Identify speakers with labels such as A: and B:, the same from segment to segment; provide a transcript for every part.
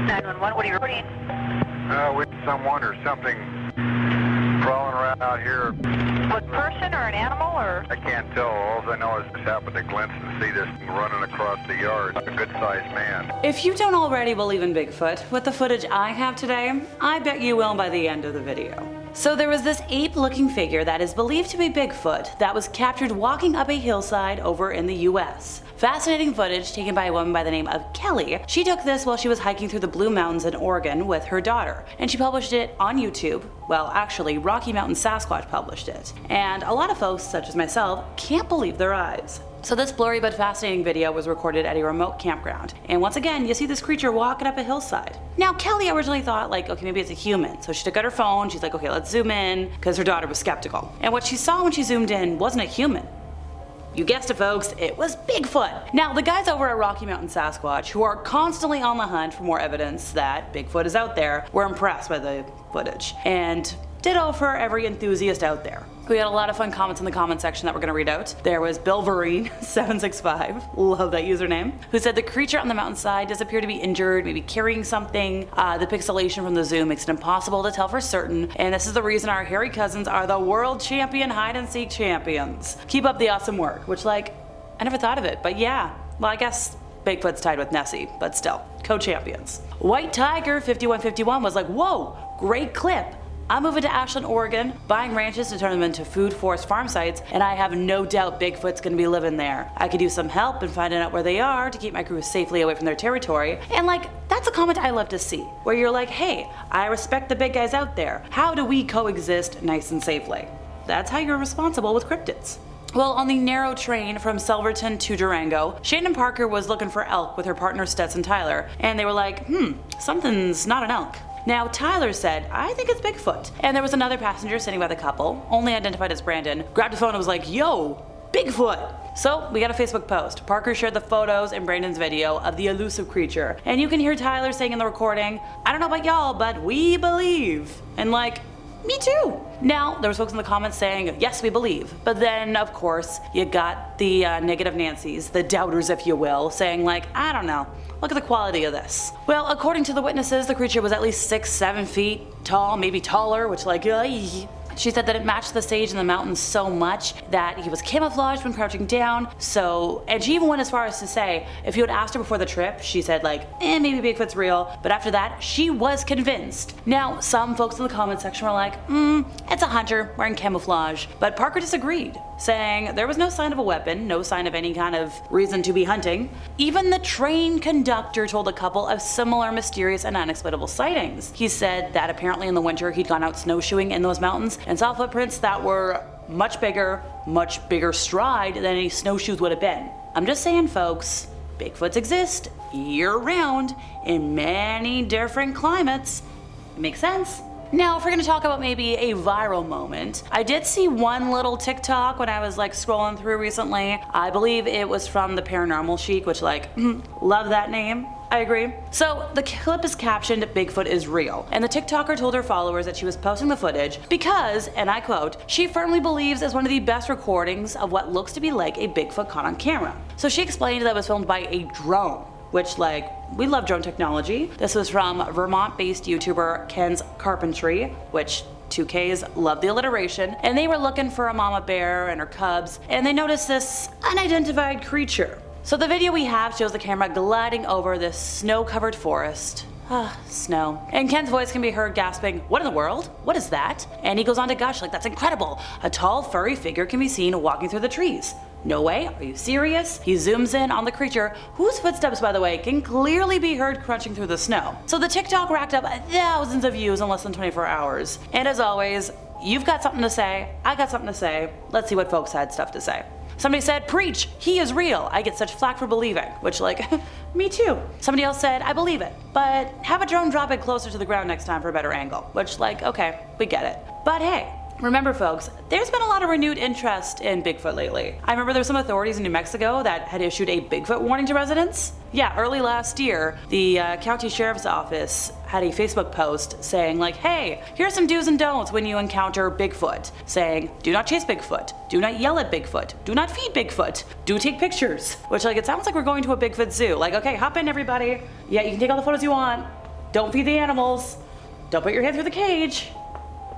A: 911, what are you reporting?
B: With someone or something crawling around out here.
A: What, person or an animal or?
B: I can't tell. All I know is just happened to glimpse and see this thing running across the yard. A good-sized man.
C: If you don't already believe in Bigfoot, with the footage I have today, I bet you will by the end of the video. So there was this ape-looking figure that is believed to be Bigfoot that was captured walking up a hillside over in the US. Fascinating footage taken by a woman by the name of Kelly. She took this while she was hiking through the Blue Mountains in Oregon with her daughter, and she published it on YouTube. Well, actually, Rocky Mountain Sasquatch published it. And a lot of folks, such as myself, can't believe their eyes. So this blurry but fascinating video was recorded at a remote campground. And once again, you see this creature walking up a hillside. Now, Kelly originally thought like, okay, maybe it's a human. So she took out her phone, she's like, okay, let's zoom in, because her daughter was skeptical. And what she saw when she zoomed in wasn't a human. You guessed it, folks, it was Bigfoot. Now, the guys over at Rocky Mountain Sasquatch, who are constantly on the hunt for more evidence that Bigfoot is out there, were impressed by the footage. And ditto for every enthusiast out there. We had a lot of fun comments in the comment section that we're going to read out. There was Bill Vereen765, love that username, who said the creature on the mountainside does appear to be injured, maybe carrying something. The pixelation from the zoom makes it impossible to tell for certain, and this is the reason our hairy cousins are the world champion hide and seek champions. Keep up the awesome work, which like, I never thought of it, but yeah, well I guess Bigfoot's tied with Nessie, but still, co-champions. White Tiger 5151 was like, whoa, great clip. I'm moving to Ashland, Oregon, buying ranches to turn them into food forest farm sites, and I have no doubt Bigfoot's gonna be living there. I could use some help in finding out where they are to keep my crew safely away from their territory. And like, that's a comment I love to see, where you're like, hey, I respect the big guys out there. How do we coexist nice and safely? That's how you're responsible with cryptids. Well, on the narrow train from Silverton to Durango, Shannon Parker was looking for elk with her partner Stetson Tyler, and they were like, something's not an elk. Now, Tyler said, I think it's Bigfoot. And there was another passenger sitting by the couple, only identified as Brandon, grabbed his phone and was like, yo, Bigfoot! So, we got a Facebook post. Parker shared the photos and Brandon's video of the elusive creature. And you can hear Tyler saying in the recording, I don't know about y'all, but we believe. And like, me too. Now, there was folks in the comments saying, yes, we believe. But then, of course, you got the negative Nancys, the doubters if you will, saying like, I don't know. Look at the quality of this. Well, according to the witnesses, the creature was at least 6-7 feet tall, maybe taller, which like, she said that it matched the sage in the mountains so much that he was camouflaged when crouching down. So, and she even went as far as to say, if you had asked her before the trip, she said like, maybe Bigfoot's real. But after that, she was convinced. Now, some folks in the comment section were like, it's a hunter wearing camouflage. But Parker disagreed, saying there was no sign of a weapon, no sign of any kind of reason to be hunting. Even the train conductor told a couple of similar mysterious and unexplainable sightings. He said that apparently in the winter he'd gone out snowshoeing in those mountains and saw footprints that were much bigger stride than any snowshoes would have been. I'm just saying, folks, Bigfoots exist year-round in many different climates. It makes sense. Now, if we're gonna talk about maybe a viral moment, I did see one little TikTok when I was like scrolling through recently. I believe it was from the Paranormal Chic, which like, love that name. I agree. So the clip is captioned, Bigfoot is real. And the TikToker told her followers that she was posting the footage because, and I quote, she firmly believes it's one of the best recordings of what looks to be like a Bigfoot caught on camera. So she explained that it was filmed by a drone, which like, we love drone technology. This was from Vermont-based YouTuber Ken's Carpentry, which 2Ks love the alliteration, and they were looking for a mama bear and her cubs, and they noticed this unidentified creature. So the video we have shows the camera gliding over this snow-covered forest. Snow. And Ken's voice can be heard gasping, what in the world? What is that? And he goes on to gush like, that's incredible. A tall, furry figure can be seen walking through the trees. No way, are you serious? He zooms in on the creature, whose footsteps, by the way, can clearly be heard crunching through the snow. So the TikTok racked up thousands of views in less than 24 hours. And as always, you've got something to say, I got something to say. Let's see what folks had stuff to say. Somebody said, preach, he is real. I get such flack for believing, which like, me too. Somebody else said, I believe it, but have a drone drop it closer to the ground next time for a better angle, which like, okay, we get it. But hey, remember folks, there's been a lot of renewed interest in Bigfoot lately. I remember there were some authorities in New Mexico that had issued a Bigfoot warning to residents. Yeah, early last year, the county sheriff's office had a Facebook post saying like, hey, here's some do's and don'ts when you encounter Bigfoot. Saying, do not chase Bigfoot, do not yell at Bigfoot, do not feed Bigfoot, do take pictures. Which like, it sounds like we're going to a Bigfoot zoo. Like, okay, hop in everybody. Yeah, you can take all the photos you want. Don't feed the animals. Don't put your hand through the cage.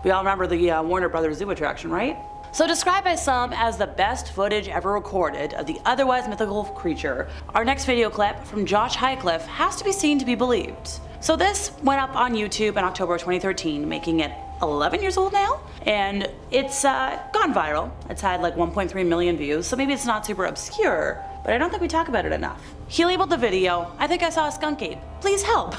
C: We all remember the Warner Brothers Zoo attraction, right? So described by some as the best footage ever recorded of the otherwise mythical creature, our next video clip from Josh Highcliffe has to be seen to be believed. So this went up on YouTube in October 2013, making it 11 years old now, and it's gone viral. It's had like 1.3 million views, so maybe it's not super obscure, but I don't think we talk about it enough. He labeled the video, "I think I saw a skunk ape. Please help."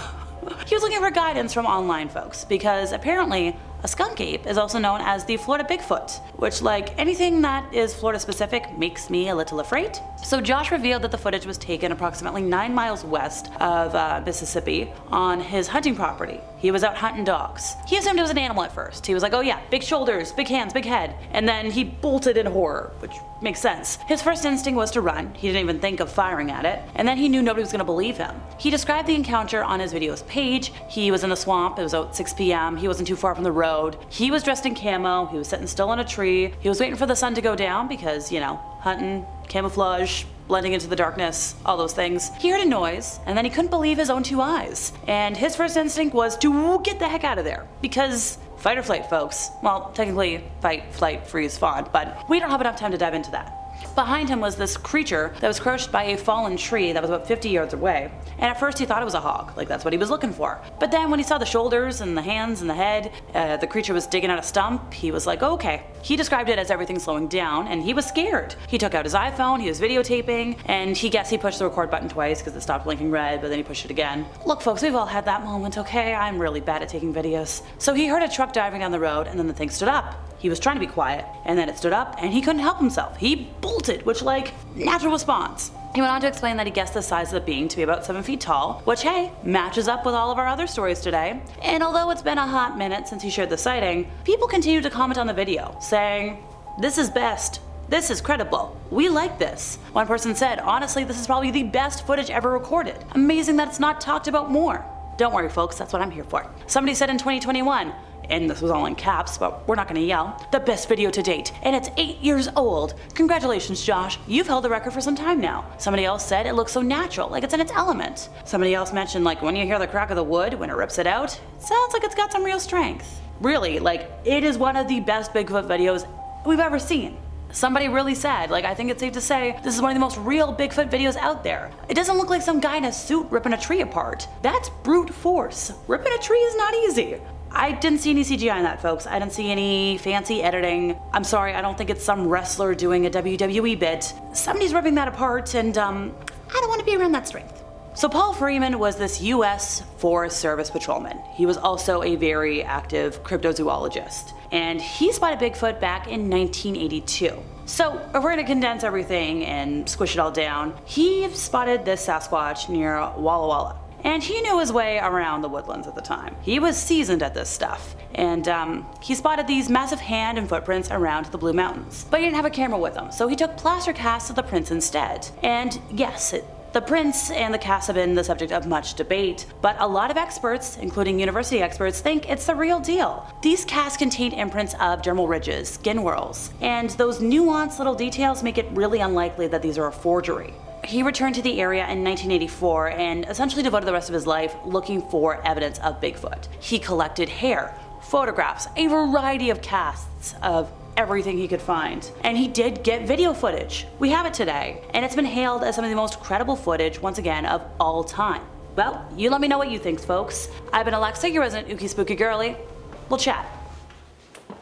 C: He was looking for guidance from online folks, because apparently a skunk ape is also known as the Florida Bigfoot, which, like anything that is Florida specific, makes me a little afraid. So Josh revealed that the footage was taken approximately 9 miles west of Mississippi on his hunting property. He was out hunting dogs. He assumed it was an animal at first. He was like, oh yeah, big shoulders, big hands, big head. And then he bolted in horror, which makes sense. His first instinct was to run. He didn't even think of firing at it. And then he knew nobody was going to believe him. He described the encounter on his video's page. He was in the swamp. It was about 6 p.m. He wasn't too far from the road. He was dressed in camo. He was sitting still on a tree. He was waiting for the sun to go down because, you know, hunting, camouflage, blending into the darkness, all those things. He heard a noise, and then he couldn't believe his own 2 eyes. And his first instinct was to get the heck out of there, because fight or flight, folks. Well, technically fight, flight, freeze, fawn, but we don't have enough time to dive into that. Behind him was this creature that was crouched by a fallen tree that was about 50 yards away. And at first he thought it was a hog, like that's what he was looking for. But then when he saw the shoulders and the hands and the head, the creature was digging out a stump, he was like, okay. He described it as everything slowing down, and he was scared. He took out his iPhone, he was videotaping, and he guessed he pushed the record button twice because it stopped blinking red, but then he pushed it again. Look folks, we've all had that moment, okay? I'm really bad at taking videos. So he heard a truck driving down the road, and then the thing stood up. He was trying to be quiet, and then it stood up, and he couldn't help himself. He bolted, which, like, natural response. He went on to explain that he guessed the size of the being to be about 7 feet tall, which, hey, matches up with all of our other stories today. And although it's been a hot minute since he shared the sighting, people continue to comment on the video, saying, "This is best. This is credible. We like this." One person said, "Honestly, this is probably the best footage ever recorded. Amazing that it's not talked about more." Don't worry, folks, that's what I'm here for. Somebody said in 2021, and this was all in caps, but we're not gonna yell, "The best video to date, and it's 8 years old. Congratulations, Josh. You've held the record for some time now." Somebody else said it looks so natural, like it's in its element. Somebody else mentioned, like, when you hear the crack of the wood when it rips it out, it sounds like it's got some real strength. Really, like, it is one of the best Bigfoot videos we've ever seen. Somebody really said, like, I think it's safe to say this is one of the most real Bigfoot videos out there. It doesn't look like some guy in a suit ripping a tree apart. That's brute force. Ripping a tree is not easy. I didn't see any CGI in that, folks. I didn't see any fancy editing. I'm sorry, I don't think it's some wrestler doing a WWE bit. Somebody's ripping that apart, and I don't want to be around that strength. So Paul Freeman was this US Forest Service patrolman. He was also a very active cryptozoologist, and he spotted Bigfoot back in 1982. So if we're gonna condense everything and squish it all down, he spotted this Sasquatch near Walla Walla. And he knew his way around the woodlands at the time. He was seasoned at this stuff. And he spotted these massive hand and footprints around the Blue Mountains. But he didn't have a camera with him, so he took plaster casts of the prints instead. And yes, the prints and the casts have been the subject of much debate, but a lot of experts, including university experts, think it's the real deal. These casts contain imprints of dermal ridges, skin whorls, and those nuanced little details make it really unlikely that these are a forgery. He returned to the area in 1984 and essentially devoted the rest of his life looking for evidence of Bigfoot. He collected hair, photographs, a variety of casts of everything he could find. And he did get video footage. We have it today, and it's been hailed as some of the most credible footage, once again, of all time. Well, you let me know what you think, folks. I've been Alexa, your resident Ookie Spooky Girly. We'll chat.